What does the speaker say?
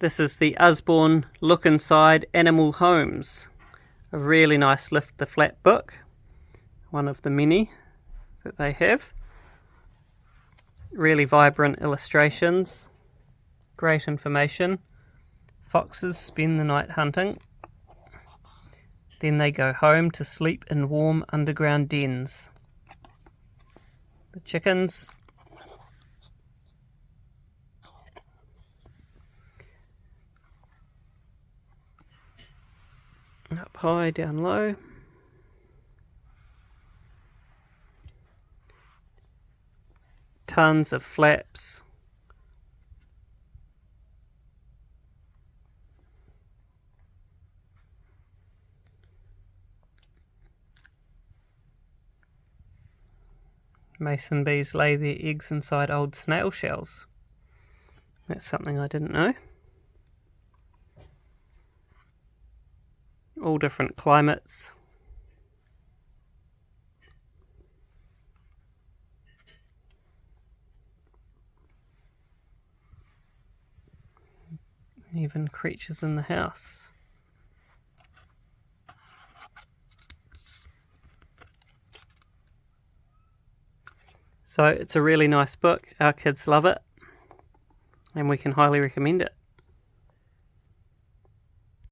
This is the Usborne Look Inside Animal Homes. A really nice lift the flat book. One of the many that they have. Really vibrant illustrations. Great information. Foxes spend the night hunting. Then they go home to sleep in warm underground dens. The chickens. Up high, down low. Tons of flaps. Mason bees lay their eggs inside old snail shells. That's something I didn't know. All different climates. Even creatures in the house. So it's a really nice book. Our kids love it, and we can highly recommend it.